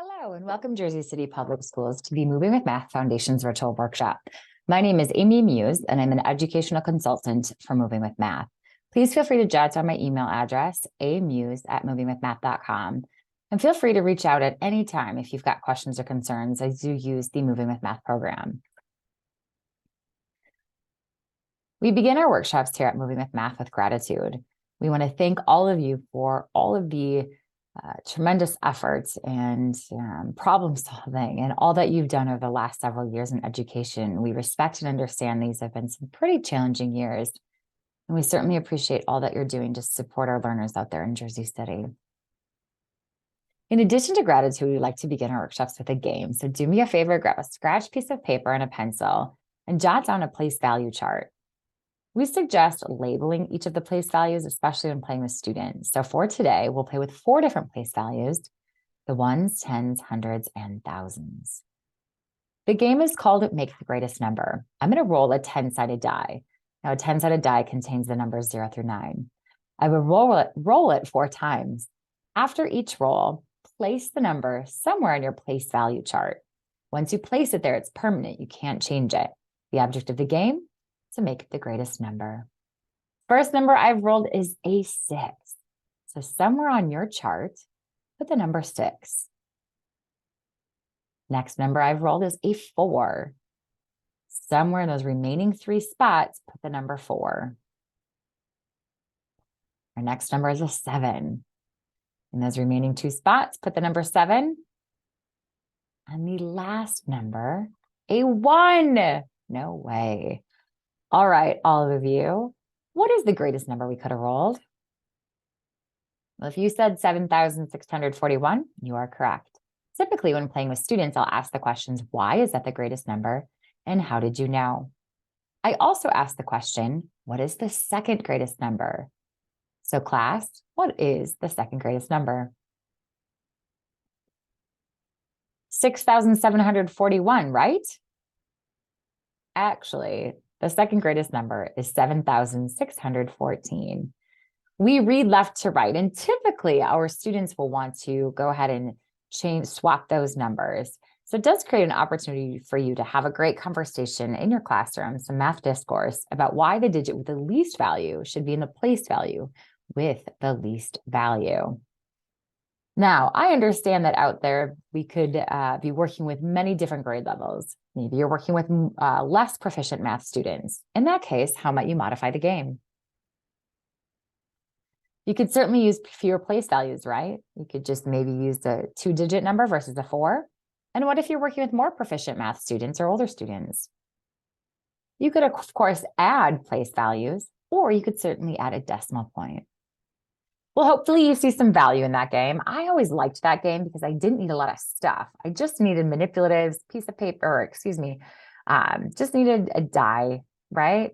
Hello, and welcome Jersey City Public Schools to the Moving with Math Foundations virtual workshop. My name is Amy Muse, and I'm an educational consultant for Moving with Math. Please feel free to jot down my email address, amuse@movingwithmath.com, and feel free to reach out at any time if you've got questions or concerns as you use the Moving with Math program. We begin our workshops here at Moving with Math with gratitude. We want to thank all of you for all of the tremendous efforts and problem solving and all that you've done over the last several years in education. We respect and understand these have been some pretty challenging years, and we certainly appreciate all that you're doing to support our learners out there in Jersey City. In addition to gratitude, we like to begin our workshops with a game. So do me a favor, grab a scratch piece of paper and a pencil and jot down a place value chart. We suggest labeling each of the place values, especially when playing with students. So for today, we'll play with 4 different place values: the ones, tens, hundreds, and thousands. The game is called Make the Greatest Number. I'm going to roll a 10-sided die. Now, a 10-sided die contains the numbers 0 through 9. I will roll it 4 times. After each roll, place the number somewhere on your place value chart. Once you place it there, it's permanent. You can't change it. The object of the game: to make the greatest number. First number I've rolled is a 6. So somewhere on your chart, put the number 6. Next number I've rolled is a 4. Somewhere in those remaining 3 spots, put the number 4. Our next number is a 7. In those remaining 2 spots, put the number 7. And the last number, a 1. No way. All right, all of you, what is the greatest number we could have rolled? Well, if you said 7,641, you are correct. Typically, when playing with students, I'll ask the questions, why is that the greatest number? And how did you know? I also ask the question, what is the second greatest number? So class, what is the second greatest number? 6,741, right? Actually, the second greatest number is 7,614. We read left to right, and typically our students will want to go ahead and swap those numbers. So it does create an opportunity for you to have a great conversation in your classroom, some math discourse about why the digit with the least value should be in the place value with the least value. Now, I understand that out there, we could be working with many different grade levels. Maybe you're working with less proficient math students. In that case, how might you modify the game? You could certainly use fewer place values, right? You could just maybe use a 2-digit number versus a 4. And what if you're working with more proficient math students or older students? You could, of course, add place values, or you could certainly add a decimal point. Well, hopefully you see some value in that game. I always liked that game because I didn't need a lot of stuff. I just needed manipulatives, piece of paper, or just needed a die, right?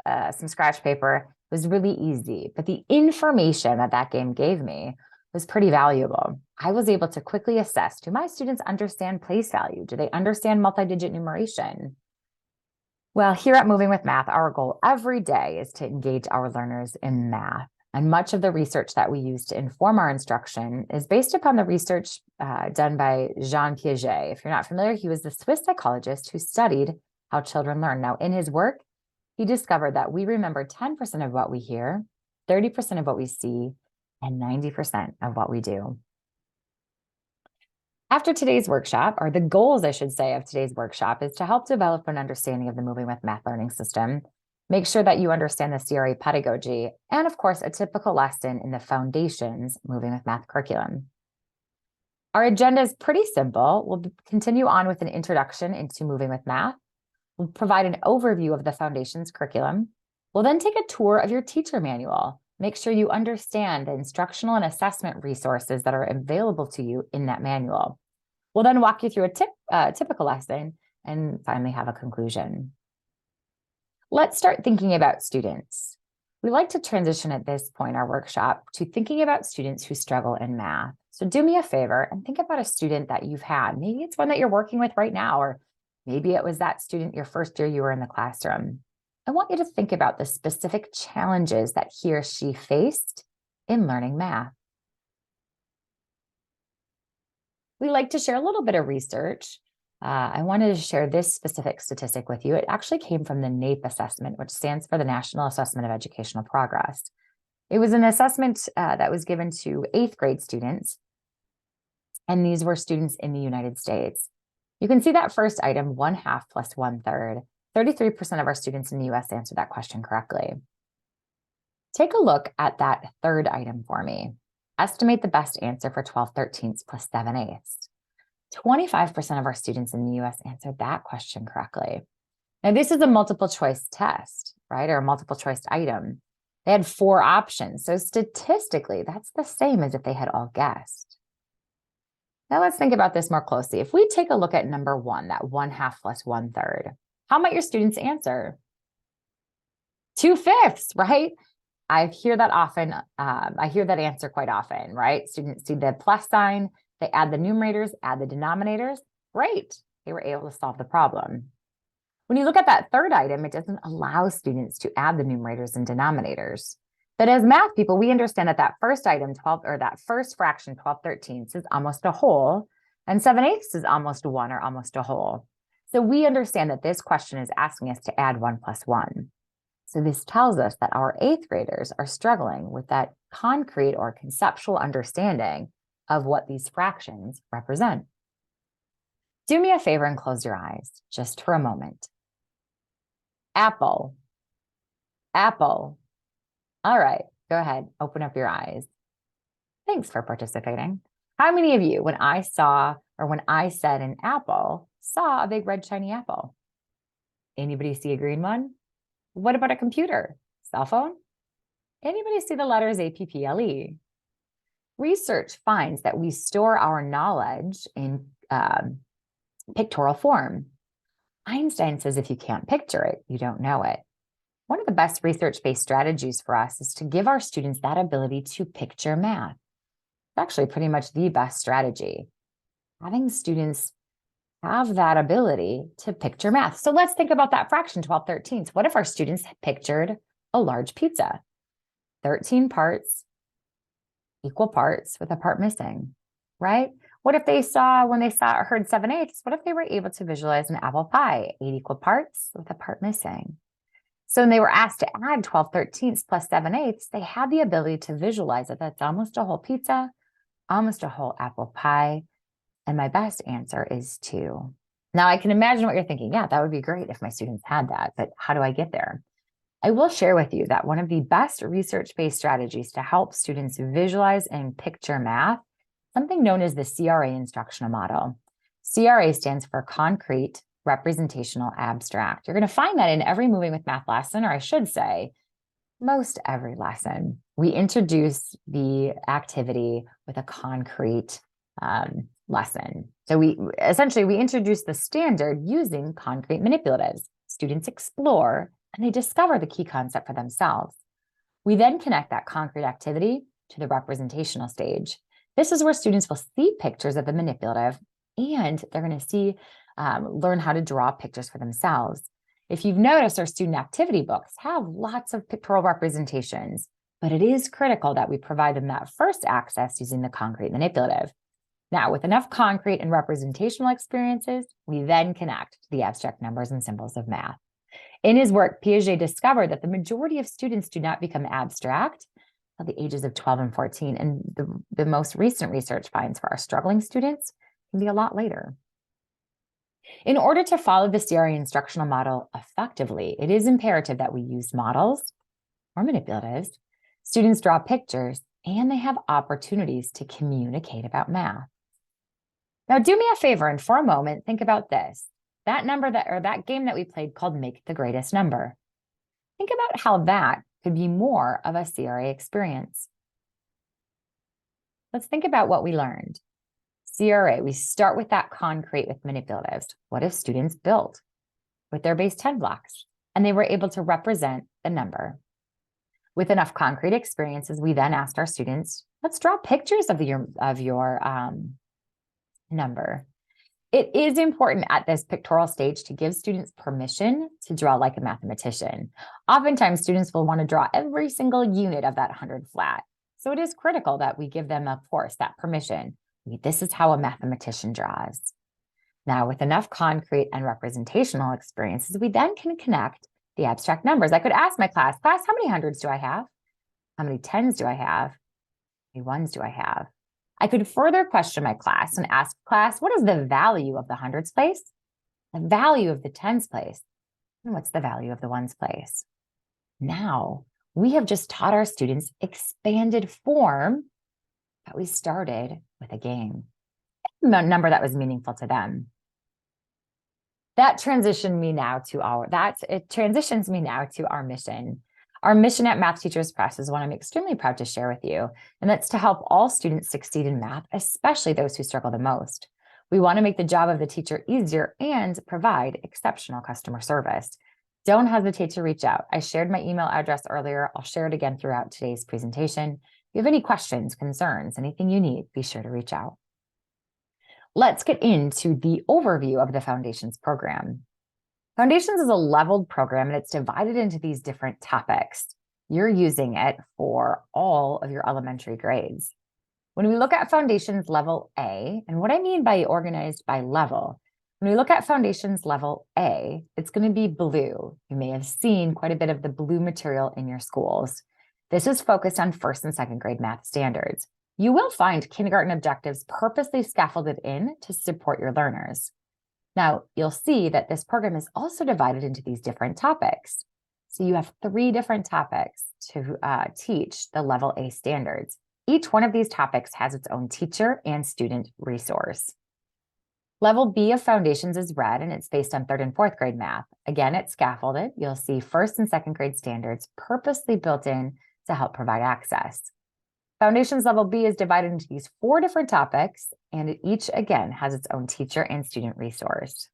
Some scratch paper. It was really easy, but the information that game gave me was pretty valuable. I was able to quickly assess, do my students understand place value? Do they understand multi-digit numeration? Well, here at Moving with Math, our goal every day is to engage our learners in math. And much of the research that we use to inform our instruction is based upon the research done by Jean Piaget. If you're not familiar, he was the Swiss psychologist who studied how children learn. Now, in his work, he discovered that we remember 10% of what we hear, 30% of what we see, and 90% of what we do. After today's workshop, or the goals, I should say, of today's workshop is to help develop an understanding of the Moving with Math learning system, make sure that you understand the CRA pedagogy, and of course, a typical lesson in the Foundations Moving with Math curriculum. Our agenda is pretty simple. We'll continue on with an introduction into Moving with Math. We'll provide an overview of the Foundations curriculum. We'll then take a tour of your teacher manual. Make sure you understand the instructional and assessment resources that are available to you in that manual. We'll then walk you through a typical lesson and finally have a conclusion. Let's start thinking about students. We like to transition at this point, our workshop, to thinking about students who struggle in math. So do me a favor and think about a student that you've had. Maybe it's one that you're working with right now, or maybe it was that student your first year you were in the classroom. I want you to think about the specific challenges that he or she faced in learning math. We like to share a little bit of research. I wanted to share this specific statistic with you. It actually came from the NAEP assessment, which stands for the National Assessment of Educational Progress. It was an assessment that was given to 8th grade students, and these were students in the United States. You can see that first item, 1/2 plus 1/3. 33% of our students in the US answered that question correctly. Take a look at that third item for me. Estimate the best answer for 12/13 plus 7/8. 25% of our students in the US answered that question correctly. Now, this is a multiple choice test, right? Or a multiple choice item. They had 4 options. So statistically, that's the same as if they had all guessed. Now let's think about this more closely. If we take a look at number 1, that 1/2 plus 1/3, how might your students answer? 2/5, right? I hear that often. I hear that answer quite often, right? Students see the plus sign, they add the numerators, add the denominators. Great, they were able to solve the problem. When you look at that third item, it doesn't allow students to add the numerators and denominators. But as math people, we understand that that first item, 12, or that first fraction, 12/13, is almost a whole, and 7/8 is almost 1 or almost a whole. So we understand that this question is asking us to add 1 plus 1. So this tells us that our 8th graders are struggling with that concrete or conceptual understanding of what these fractions represent. Do me a favor and close your eyes just for a moment. Apple. Apple. All right, go ahead, open up your eyes. Thanks for participating. How many of you, when I said an apple, saw a big red shiny apple? Anybody see a green one? What about a computer? Cell phone? Anybody see the letters APPLE? Research finds that we store our knowledge in pictorial form. Einstein says if you can't picture it, you don't know it. One of the best research-based strategies for us is to give our students that ability to picture math. It's actually pretty much the best strategy. Having students have that ability to picture math. So let's think about that fraction, 12/13. What if our students pictured a large pizza? 13 parts, equal parts with a part missing, right? What if when they heard 7/8, what if they were able to visualize an apple pie, 8 equal parts with a part missing? So when they were asked to add 12/13 plus 7/8, they had the ability to visualize it. That's almost a whole pizza, almost a whole apple pie. And my best answer is 2. Now I can imagine what you're thinking. Yeah, that would be great if my students had that, but how do I get there? I will share with you that one of the best research-based strategies to help students visualize and picture math, something known as the CRA instructional model. CRA stands for concrete, representational, abstract. You're going to find that in every Moving with Math lesson, or I should say, most every lesson. We introduce the activity with a concrete lesson. So we introduce the standard using concrete manipulatives. Students explore and they discover the key concept for themselves. We then connect that concrete activity to the representational stage. This is where students will see pictures of the manipulative and they're going to learn how to draw pictures for themselves. If you've noticed, our student activity books have lots of pictorial representations, but it is critical that we provide them that first access using the concrete manipulative. Now, with enough concrete and representational experiences, we then connect to the abstract numbers and symbols of math. In his work, Piaget discovered that the majority of students do not become abstract until the ages of 12 and 14, and the most recent research finds for our struggling students can be a lot later. In order to follow the CRA instructional model effectively, it is imperative that we use models or manipulatives, students draw pictures, and they have opportunities to communicate about math. Now, do me a favor and for a moment, think about this. That game that we played called Make the Greatest Number. Think about how that could be more of a CRA experience. Let's think about what we learned. CRA, we start with that concrete with manipulatives. What if students built with their base 10 blocks and they were able to represent the number? With enough concrete experiences, we then asked our students, let's draw pictures of your number. It is important at this pictorial stage to give students permission to draw like a mathematician. Oftentimes, students will want to draw every single unit of that 100 flat. So it is critical that we give them, of course, that permission. This is how a mathematician draws. Now, with enough concrete and representational experiences, we then can connect the abstract numbers. I could ask my class, how many hundreds do I have? How many tens do I have? How many ones do I have? I could further question my class and ask class, what is the value of the hundreds place? The value of the tens place? And what's the value of the ones place? Now, we have just taught our students expanded form, but we started with a game, a number that was meaningful to them. It transitions me now to our mission. Our mission at Math Teachers Press is one I'm extremely proud to share with you, and that's to help all students succeed in math, especially those who struggle the most. We want to make the job of the teacher easier and provide exceptional customer service. Don't hesitate to reach out. I shared my email address earlier. I'll share it again throughout today's presentation. If you have any questions, concerns, anything you need, be sure to reach out. Let's get into the overview of the Foundations program. Foundations is a leveled program, and it's divided into these different topics. You're using it for all of your elementary grades. When we look at Foundations Level A, and what I mean by organized by level, when we look at Foundations Level A, it's going to be blue. You may have seen quite a bit of the blue material in your schools. This is focused on first and second grade math standards. You will find kindergarten objectives purposely scaffolded in to support your learners. Now, you'll see that this program is also divided into these different topics. So you have 3 different topics to teach the Level A standards. Each one of these topics has its own teacher and student resource. Level B of Foundations is red, and it's based on 3rd and 4th grade math. Again, it's scaffolded. You'll see 1st and 2nd grade standards purposely built in to help provide access. Foundations Level B is divided into these 4 different topics, and each, again, has its own teacher and student resource.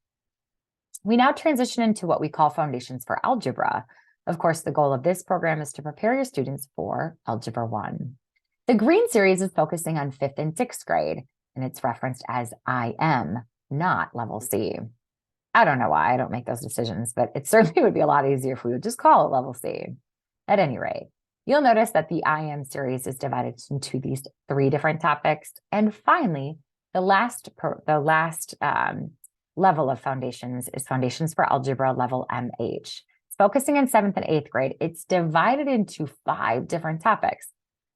We now transition into what we call Foundations for Algebra. Of course, the goal of this program is to prepare your students for Algebra 1. The green series is focusing on 5th and 6th grade, and it's referenced as IM, not Level C. I don't know why I don't make those decisions, but it certainly would be a lot easier if we would just call it Level C. At any rate, you'll notice that the IM series is divided into these 3 different topics. And finally, the last level of Foundations is Foundations for Algebra Level MH. It's focusing on 7th and 8th grade. It's divided into 5 different topics.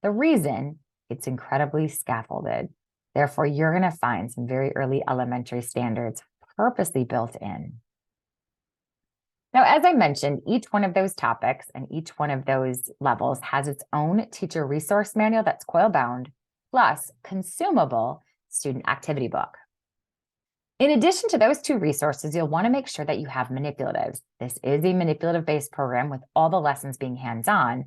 The reason, it's incredibly scaffolded. Therefore, you're going to find some very early elementary standards purposely built in. Now, as I mentioned, each one of those topics and each one of those levels has its own teacher resource manual that's coil bound, plus consumable student activity book. In addition to those 2 resources, you'll want to make sure that you have manipulatives. This is a manipulative-based program with all the lessons being hands-on,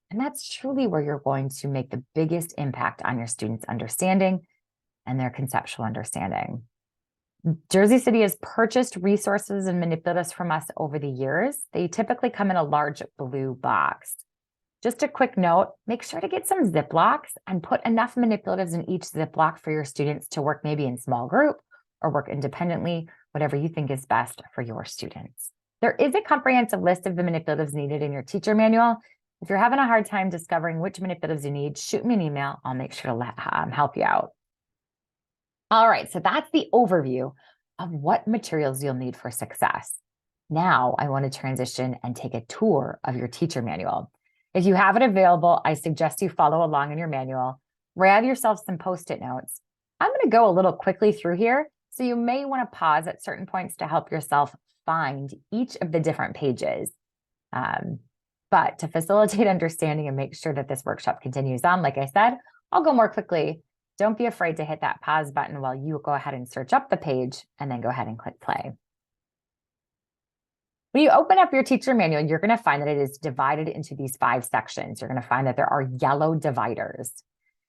and that's truly where you're going to make the biggest impact on your students' understanding and their conceptual understanding. Jersey City has purchased resources and manipulatives from us over the years. They typically come in a large blue box. Just a quick note, make sure to get some Ziplocs and put enough manipulatives in each Ziploc for your students to work maybe in small group or work independently, whatever you think is best for your students. There is a comprehensive list of the manipulatives needed in your teacher manual. If you're having a hard time discovering which manipulatives you need, shoot me an email. I'll make sure to help you out. All right, so that's the overview of what materials you'll need for success. Now I want to transition and take a tour of your teacher manual. If you have it available, I suggest you follow along in your manual. Grab yourself some Post-it notes. I'm going to go a little quickly through here, so you may want to pause at certain points to help yourself find each of the different pages. But to facilitate understanding and make sure that this workshop continues on, like I said, I'll go more quickly. Don't be afraid to hit that pause button while you go ahead and search up the page and then go ahead and click play. When you open up your teacher manual, you're going to find that it is divided into these 5 sections. You're going to find that there are yellow dividers.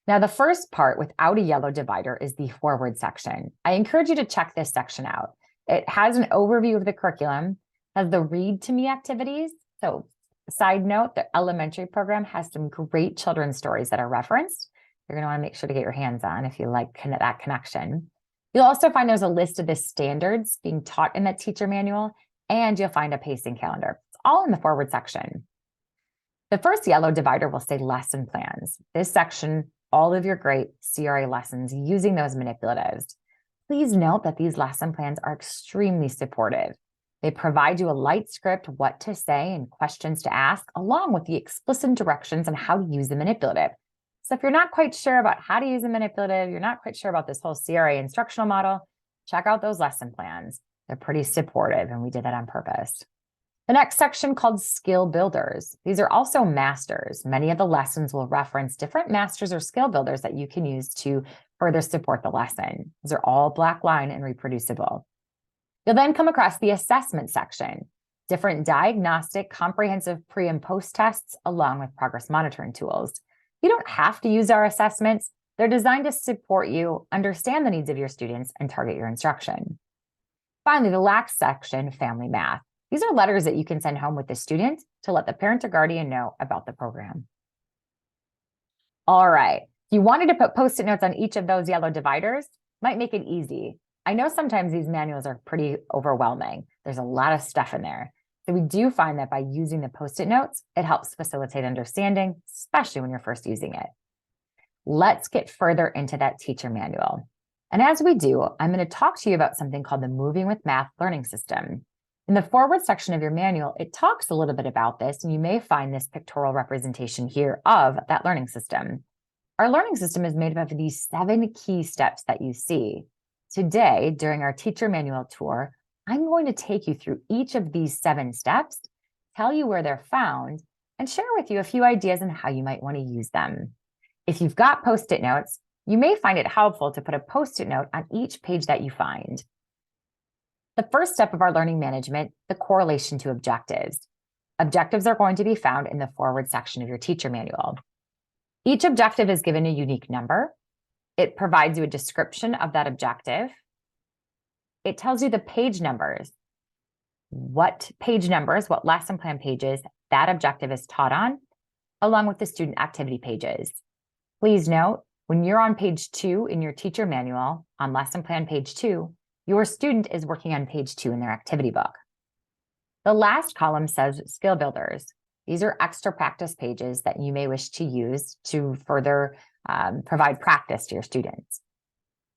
Now, the first part without a yellow divider is the forward section. I encourage you to check this section out. It has an overview of the curriculum, has the read to me activities. So side note, the elementary program has some great children's stories that are referenced. You're going to want to make sure to get your hands on if you like that connection. You'll also find there's a list of the standards being taught in that teacher manual, and you'll find a pacing calendar. It's all in the forward section. The first yellow divider will say lesson plans. This section all of your great CRA lessons using those manipulatives. Please note that these lesson plans are extremely supportive. They provide you a light script, what to say and questions to ask, along with the explicit directions on how to use the manipulative. So if you're not quite sure about how to use a manipulative, you're not quite sure about this whole CRA instructional model, check out those lesson plans. They're pretty supportive, and we did that on purpose. The next section called skill builders. These are also masters. Many of the lessons will reference different masters or skill builders that you can use to further support the lesson. These are all black line and reproducible. You'll then come across the assessment section, different diagnostic, comprehensive pre and post tests, along with progress monitoring tools. You don't have to use our assessments. They're designed to support you, understand the needs of your students, and target your instruction. Finally, the last section, family math. These are letters that you can send home with the student to let the parent or guardian know about the program. All right, if you wanted to put Post-it notes on each of those yellow dividers, might make it easy. I know sometimes these manuals are pretty overwhelming. There's a lot of stuff in there. So we do find that by using the Post-it notes, it helps facilitate understanding, especially when you're first using it. Let's get further into that teacher manual. And as we do, I'm going to talk to you about something called the Moving with Math learning system. In the forward section of your manual, it talks a little bit about this, and you may find this pictorial representation here of that learning system. Our learning system is made up of these 7 key steps that you see. Today, during our teacher manual tour, I'm going to take you through each of these 7 steps, tell you where they're found, and share with you a few ideas on how you might want to use them. If you've got Post-it notes, you may find it helpful to put a Post-it note on each page that you find. The first step of our learning management, the correlation to objectives. Objectives are going to be found in the forward section of your teacher manual. Each objective is given a unique number. It provides you a description of that objective. It tells you the page numbers, what lesson plan pages that objective is taught on, along with the student activity pages. Please note, when you're on page 2 in your teacher manual, on lesson plan page 2, your student is working on page 2 in their activity book. The last column says skill builders. These are extra practice pages that you may wish to use to further provide practice to your students.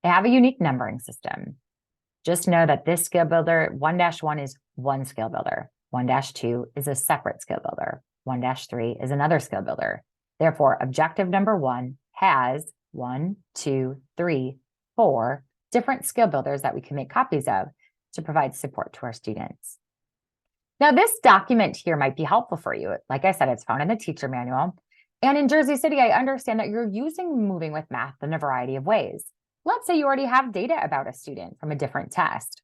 They have a unique numbering system. Just know that this skill builder, 1-1 is one skill builder. 1-2 is a separate skill builder. 1-3 is another skill builder. Therefore, objective number 1 has 1, 2, 3, 4 different skill builders that we can make copies of to provide support to our students. Now, this document here might be helpful for you. Like I said, it's found in the teacher manual. And in Jersey City, I understand that you're using Moving with Math in a variety of ways. Let's say you already have data about a student from a different test,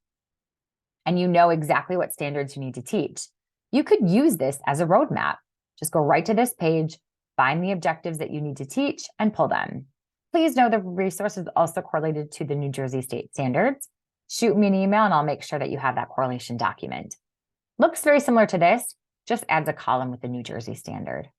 and you know exactly what standards you need to teach. You could use this as a roadmap. Just go right to this page, find the objectives that you need to teach, and pull them. Please know the resource is also correlated to the New Jersey State standards. Shoot me an email and I'll make sure that you have that correlation document. Looks very similar to this, just adds a column with the New Jersey standard.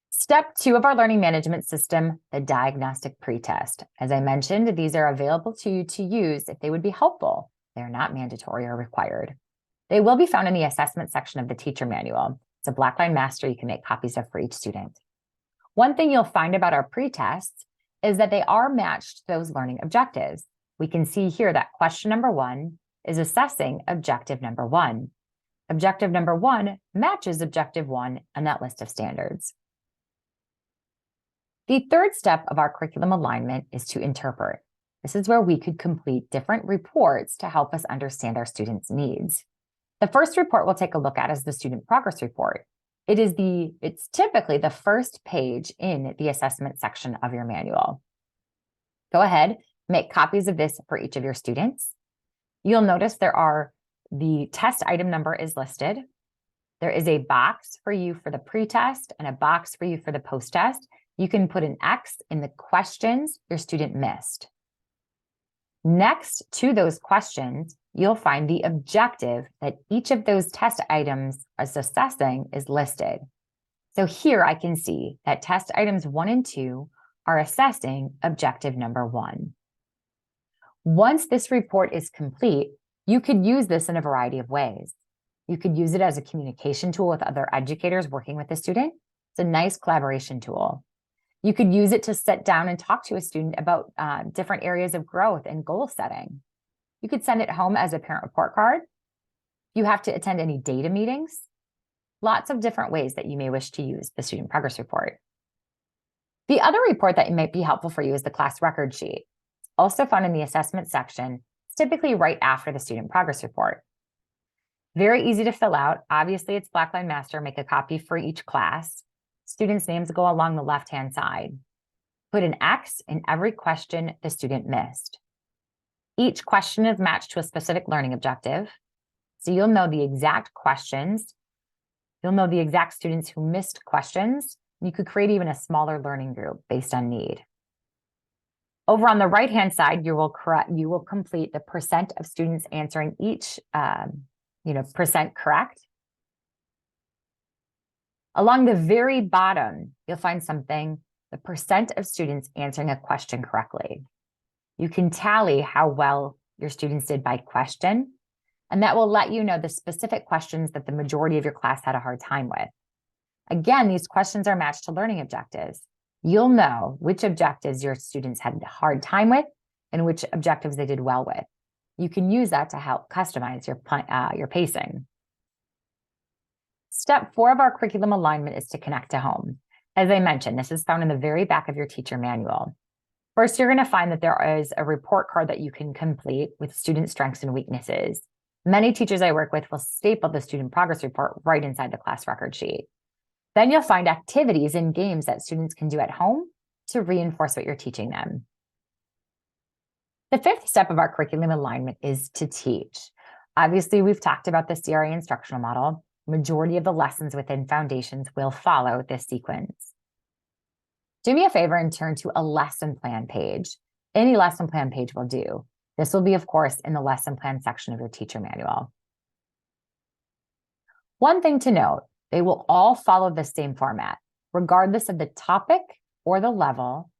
Step 2 of our learning management system, the diagnostic pretest. As I mentioned, these are available to you to use if they would be helpful. They're not mandatory or required. They will be found in the assessment section of the teacher manual. It's a blackline master you can make copies of for each student. One thing you'll find about our pretests is that they are matched to those learning objectives. We can see here that question number 1 is assessing objective number 1. Objective number 1 matches objective 1 on that list of standards. The third step of our curriculum alignment is to interpret. This is where we could complete different reports to help us understand our students' needs. The first report we'll take a look at is the student progress report. It's typically the first page in the assessment section of your manual. Go ahead, make copies of this for each of your students. You'll notice the test item number is listed. There is a box for you for the pretest and a box for you for the post-test. You can put an X in the questions your student missed. Next to those questions, you'll find the objective that each of those test items is assessing is listed. So here I can see that test items 1 and 2 are assessing objective number 1. Once this report is complete, you could use this in a variety of ways. You could use it as a communication tool with other educators working with the student. It's a nice collaboration tool. You could use it to sit down and talk to a student about different areas of growth and goal setting. You could send it home as a parent report card. You have to attend any data meetings. Lots of different ways that you may wish to use the student progress report. The other report that might be helpful for you is the class record sheet. Also found in the assessment section, it's typically right after the student progress report. Very easy to fill out. Obviously, it's Blackline Master. Make a copy for each class. Students' names go along the left-hand side. Put an X in every question the student missed. Each question is matched to a specific learning objective. So you'll know the exact questions. You'll know the exact students who missed questions. You could create even a smaller learning group based on need. Over on the right-hand side, you will complete the percent of students answering each percent correct. Along the very bottom, you'll find something, the percent of students answering a question correctly. You can tally how well your students did by question, and that will let you know the specific questions that the majority of your class had a hard time with. Again, these questions are matched to learning objectives. You'll know which objectives your students had a hard time with and which objectives they did well with. You can use that to help customize your pacing. Step 4 of our curriculum alignment is to connect to home. As I mentioned, this is found in the very back of your teacher manual. First, you're going to find that there is a report card that you can complete with student strengths and weaknesses. Many teachers I work with will staple the student progress report right inside the class record sheet. Then you'll find activities and games that students can do at home to reinforce what you're teaching them. The 5th step of our curriculum alignment is to teach. Obviously, we've talked about the CRA instructional model. Majority of the lessons within Foundations will follow this sequence. Do me a favor and turn to a lesson plan page. Any lesson plan page will do. This will be, of course, in the lesson plan section of your teacher manual. One thing to note, they will all follow the same format. Regardless of the topic or the level,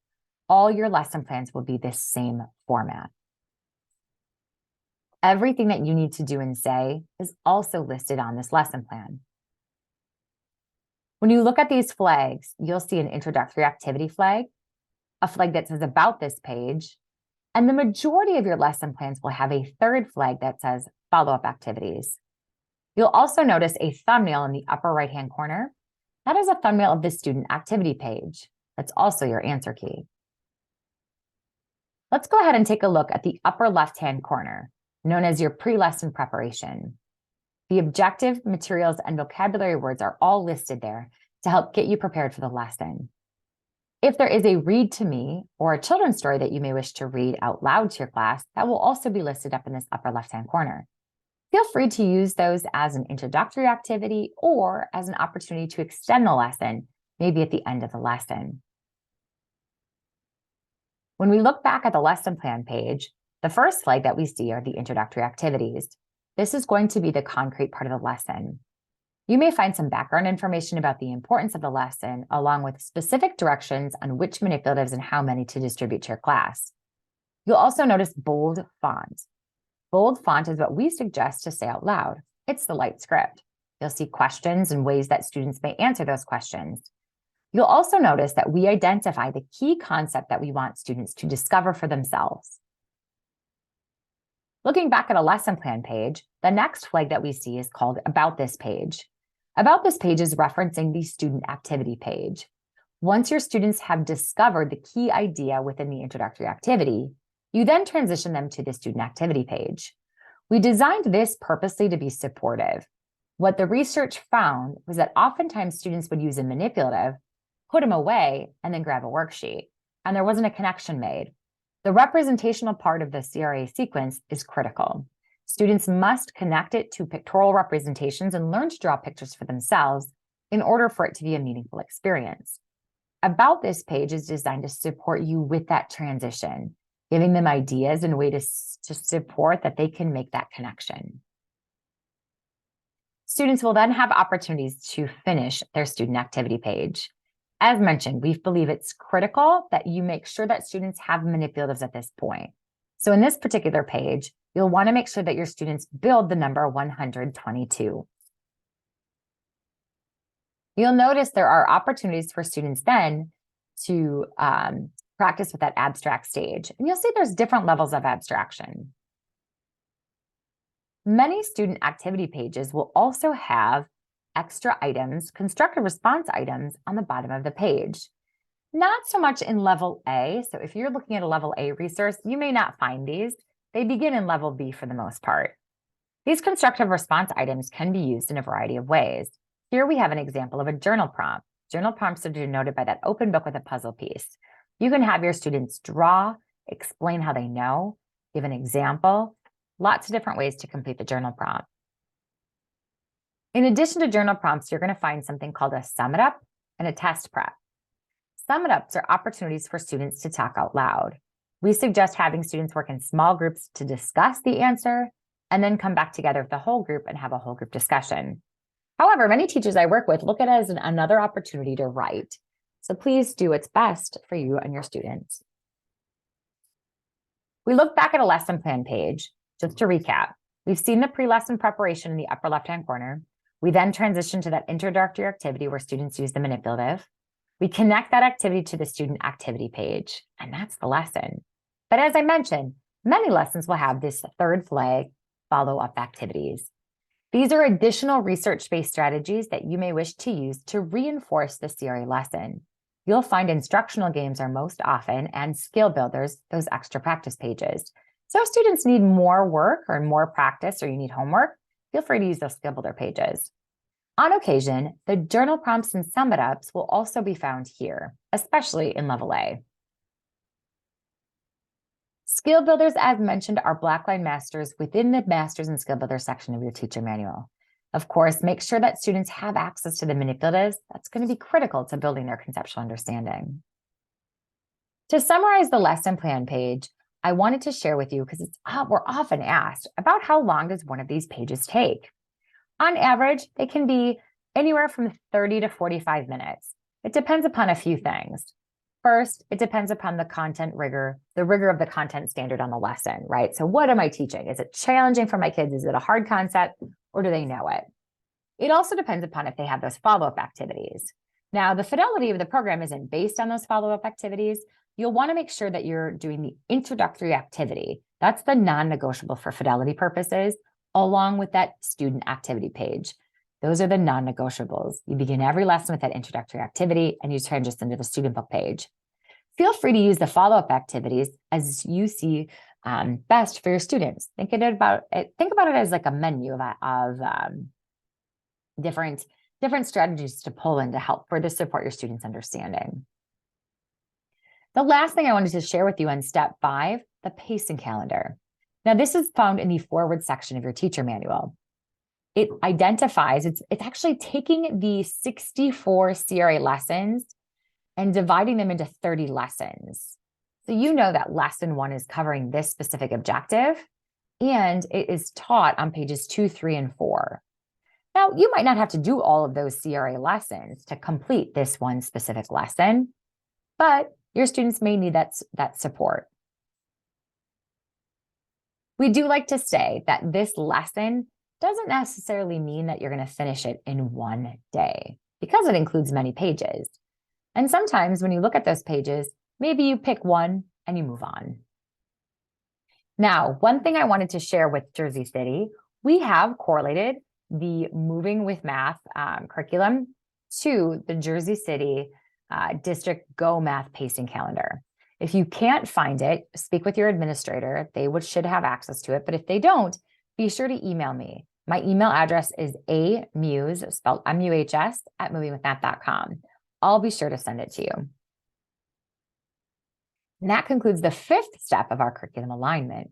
all your lesson plans will be this same format. Everything that you need to do and say is also listed on this lesson plan. When you look at these flags, you'll see an introductory activity flag, a flag that says about this page, and the majority of your lesson plans will have a third flag that says follow-up activities. You'll also notice a thumbnail in the upper right-hand corner. That is a thumbnail of the student activity page. That's also your answer key. Let's go ahead and take a look at the upper left-hand corner, known as your pre-lesson preparation. The objective, materials, and vocabulary words are all listed there to help get you prepared for the lesson. If there is a read to me or a children's story that you may wish to read out loud to your class, that will also be listed up in this upper left-hand corner. Feel free to use those as an introductory activity or as an opportunity to extend the lesson, maybe at the end of the lesson. When we look back at the lesson plan page, the first flag that we see are the introductory activities. This is going to be the concrete part of the lesson. You may find some background information about the importance of the lesson, along with specific directions on which manipulatives and how many to distribute to your class. You'll also notice bold font. Bold font is what we suggest to say out loud. It's the light script. You'll see questions and ways that students may answer those questions. You'll also notice that we identify the key concept that we want students to discover for themselves. Looking back at a lesson plan page, the next flag that we see is called About This Page. About This Page is referencing the student activity page. Once your students have discovered the key idea within the introductory activity, you then transition them to the student activity page. We designed this purposely to be supportive. What the research found was that oftentimes students would use a manipulative, put them away, and then grab a worksheet, and there wasn't a connection made. The representational part of the CRA sequence is critical. Students must connect it to pictorial representations and learn to draw pictures for themselves in order for it to be a meaningful experience. About This Page is designed to support you with that transition, giving them ideas and ways to support that they can make that connection. Students will then have opportunities to finish their student activity page. As mentioned, we believe it's critical that you make sure that students have manipulatives at this point. So in this particular page, you'll want to make sure that your students build the number 122. You'll notice there are opportunities for students then to practice with that abstract stage. And you'll see there's different levels of abstraction. Many student activity pages will also have extra items, constructive response items on the bottom of the page. Not so much in level A. So if you're looking at a level A resource, you may not find these. They begin in level B for the most part. These constructive response items can be used in a variety of ways. Here we have an example of a journal prompt. Journal prompts are denoted by that open book with a puzzle piece. You can have your students draw, explain how they know, give an example, lots of different ways to complete the journal prompt. In addition to journal prompts, you're going to find something called a sum it up and a test prep. Sum it ups are opportunities for students to talk out loud. We suggest having students work in small groups to discuss the answer and then come back together with the whole group and have a whole group discussion. However, many teachers I work with look at it as another opportunity to write. So please do what's best for you and your students. We look back at a lesson plan page. Just to recap, we've seen the pre-lesson preparation in the upper left-hand corner. We then transition to that introductory activity where students use the manipulative. We connect that activity to the student activity page, and that's the lesson. But as I mentioned, many lessons will have this third flag, follow-up activities. These are additional research-based strategies that you may wish to use to reinforce the CRA lesson. You'll find instructional games are most often, and skill builders, those extra practice pages. So if students need more work or more practice, or you need homework, feel free to use those skill builder pages. On occasion, the journal prompts and sum it ups will also be found here, especially in level A. Skill builders, as mentioned, are Blackline Masters within the Masters and Skill Builder section of your teacher manual. Of course, make sure that students have access to the manipulatives. That's going to be critical to building their conceptual understanding. To summarize the lesson plan page, I wanted to share with you, because we're often asked about how long does one of these pages take. On average, they can be anywhere from 30 to 45 minutes. It depends upon a few things. First, it depends upon the content rigor, the rigor of the content standard on the lesson, right? So what am I teaching? Is it challenging for my kids? Is it a hard concept, or do they know it? It also depends upon if they have those follow-up activities. Now, the fidelity of the program isn't based on those follow-up activities. You'll want to make sure that you're doing the introductory activity. That's the non-negotiable for fidelity purposes, along with that student activity page. Those are the non-negotiables. You begin every lesson with that introductory activity and you transition to the student book page. Feel free to use the follow-up activities as you see best for your students. Think about it as like a menu of different strategies to pull in to help further support your students' understanding. The last thing I wanted to share with you on step 5, the pacing calendar. Now, this is found in the forward section of your teacher manual. It identifies, it's actually taking the 64 CRA lessons and dividing them into 30 lessons. So you know that lesson 1 is covering this specific objective, and it is taught on pages 2, 3, and 4. Now, you might not have to do all of those CRA lessons to complete this one specific lesson, but your students may need that support. We do like to say that this lesson doesn't necessarily mean that you're going to finish it in one day, because it includes many pages. And sometimes when you look at those pages, maybe you pick one and you move on. Now, one thing I wanted to share with Jersey City, we have correlated the Moving with Math curriculum to the Jersey City District Go Math pacing calendar. If you can't find it, speak with your administrator. They should have access to it. But if they don't, be sure to email me. My email address is amuse, spelled M-U-H-S, @movingwithmath.com. I'll be sure to send it to you. And that concludes the 5th step of our curriculum alignment.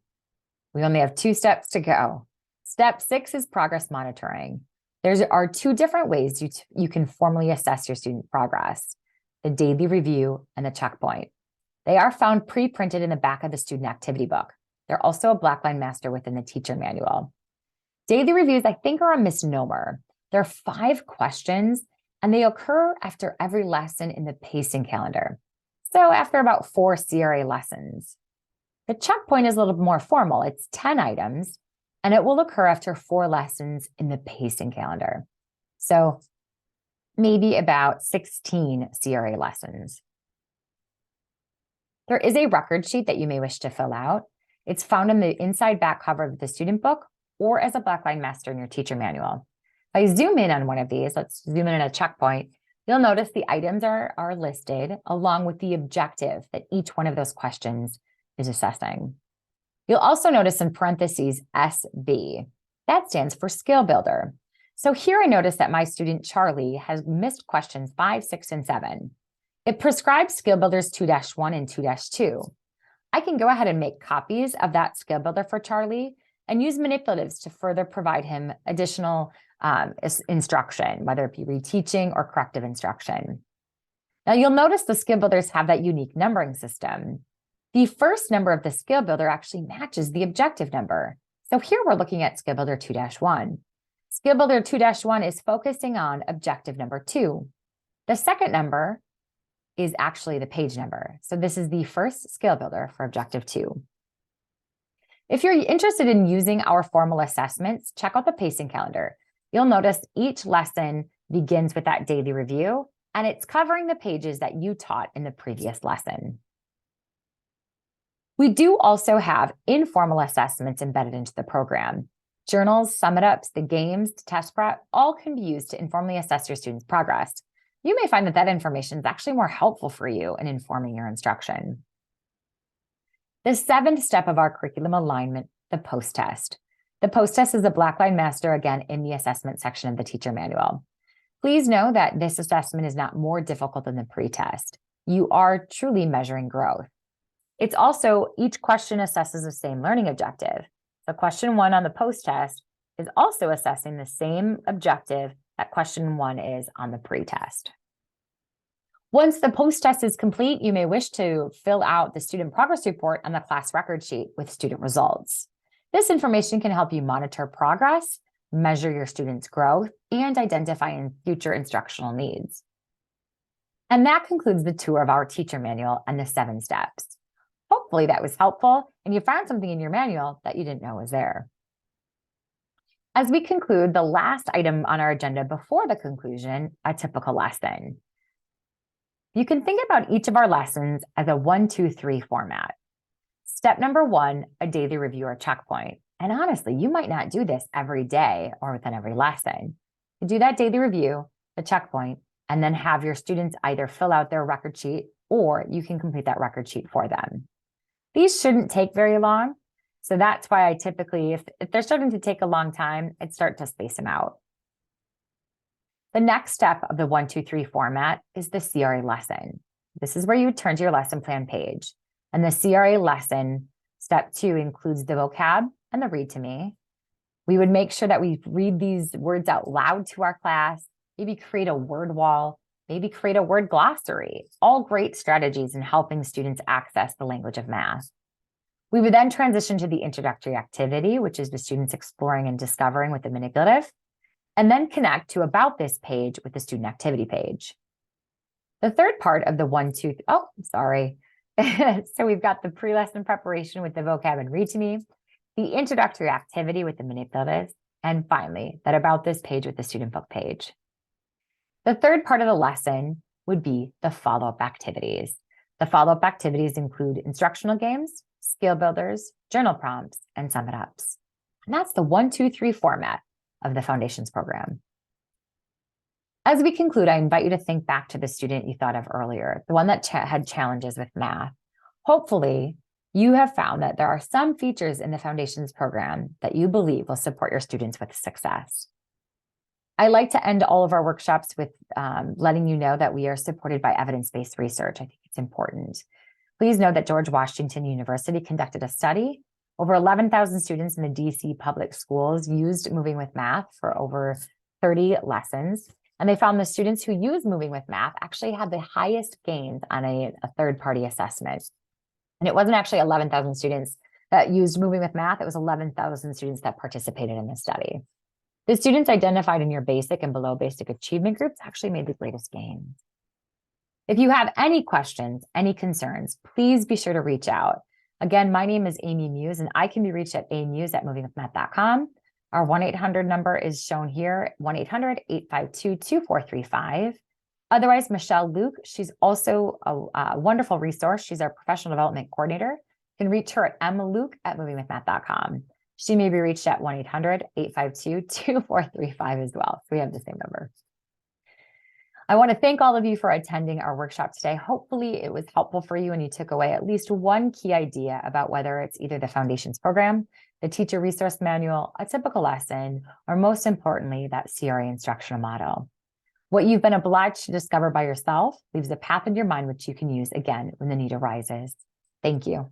We only have 2 steps to go. Step 6 is progress monitoring. There are 2 different ways you can formally assess your student progress: the daily review and the checkpoint. They are found pre-printed in the back of the student activity book. They're also a Blackline Master within the teacher manual. Daily reviews, I think, are a misnomer. There are 5 questions, and they occur after every lesson in the pacing calendar. So after about 4 CRA lessons. The checkpoint is a little more formal. It's 10 items, and it will occur after 4 lessons in the pacing calendar. So maybe about 16 CRA lessons. There is a record sheet that you may wish to fill out. It's found in the inside back cover of the student book or as a blackline master in your teacher manual. If I zoom in on one of these, let's zoom in at a checkpoint, you'll notice the items are listed along with the objective that each one of those questions is assessing. You'll also notice in parentheses SB. That stands for Skill Builder. So here I notice that my student Charlie has missed questions 5, 6, and 7. It prescribes Skill Builders 2-1 and 2-2. I can go ahead and make copies of that Skill Builder for Charlie and use manipulatives to further provide him additional instruction, whether it be reteaching or corrective instruction. Now you'll notice the Skill Builders have that unique numbering system. The first number of the Skill Builder actually matches the objective number. So here we're looking at Skill Builder 2-1. Skill Builder 2-1 is focusing on objective number 2. The second number is actually the page number. So this is the first Skill Builder for objective 2. If you're interested in using our formal assessments, check out the pacing calendar. You'll notice each lesson begins with that daily review, and it's covering the pages that you taught in the previous lesson. We do also have informal assessments embedded into the program. Journals, sum-it-ups, the games, test prep, all can be used to informally assess your students' progress. You may find that that information is actually more helpful for you in informing your instruction. The 7th step of our curriculum alignment, the post-test. The post-test is a blackline master, again, in the assessment section of the teacher manual. Please know that this assessment is not more difficult than the pre-test. You are truly measuring growth. It's also, each question assesses the same learning objective. So question 1 on the post-test is also assessing the same objective that question 1 is on the pre-test. Once the post-test is complete, you may wish to fill out the student progress report on the class record sheet with student results. This information can help you monitor progress, measure your students' growth, and identify future instructional needs. And that concludes the tour of our teacher manual and the 7 steps. Hopefully that was helpful and you found something in your manual that you didn't know was there. As we conclude, the last item on our agenda before the conclusion, a typical lesson. You can think about each of our lessons as a 1, 2, 3 format. Step number 1, a daily review or checkpoint. And honestly, you might not do this every day or within every lesson. You do that daily review, the checkpoint, and then have your students either fill out their record sheet or you can complete that record sheet for them. These shouldn't take very long. So that's why I typically, if they're starting to take a long time, I'd start to space them out. The next step of the 1, 2, 3 format is the CRA lesson. This is where you turn to your lesson plan page. And the CRA lesson, step 2, includes the vocab and the read to me. We would make sure that we read these words out loud to our class, maybe create a word wall, maybe create a word glossary, all great strategies in helping students access the language of math. We would then transition to the introductory activity, which is the students exploring and discovering with the manipulative, and then connect to about this page with the student activity page. The third part of the 1, 2, so we've got the pre-lesson preparation with the vocab and read to me, the introductory activity with the manipulative, and finally, that about this page with the student book page. The third part of the lesson would be the follow-up activities. The follow-up activities include instructional games, skill builders, journal prompts, and sum-it-ups. And that's the 1, 2, 3 format of the Foundations program. As we conclude, I invite you to think back to the student you thought of earlier, the one that had challenges with math. Hopefully, you have found that there are some features in the Foundations program that you believe will support your students with success. I like to end all of our workshops with letting you know that we are supported by evidence-based research. I think it's important. Please know that George Washington University conducted a study. Over 11,000 students in the DC public schools used Moving with Math for over 30 lessons. And they found the students who used Moving with Math actually had the highest gains on a third-party assessment. And it wasn't actually 11,000 students that used Moving with Math. It was 11,000 students that participated in the study. The students identified in your basic and below basic achievement groups actually made the greatest gains. If you have any questions, any concerns, please be sure to reach out. Again, my name is Amy Muse, and I can be reached at amuse@movingwithmath.com. Our 1-800 number is shown here, 1-800-852-2435. Otherwise, Michelle Luke, she's also a wonderful resource. She's our professional development coordinator. You can reach her at mluke@movingwithmath.com. She may be reached at 1-800-852-2435 as well. So we have the same number. I want to thank all of you for attending our workshop today. Hopefully it was helpful for you and you took away at least one key idea about whether it's either the Foundations program, the teacher resource manual, a typical lesson, or most importantly, that CRA instructional model. What you've been obliged to discover by yourself leaves a path in your mind which you can use again when the need arises. Thank you.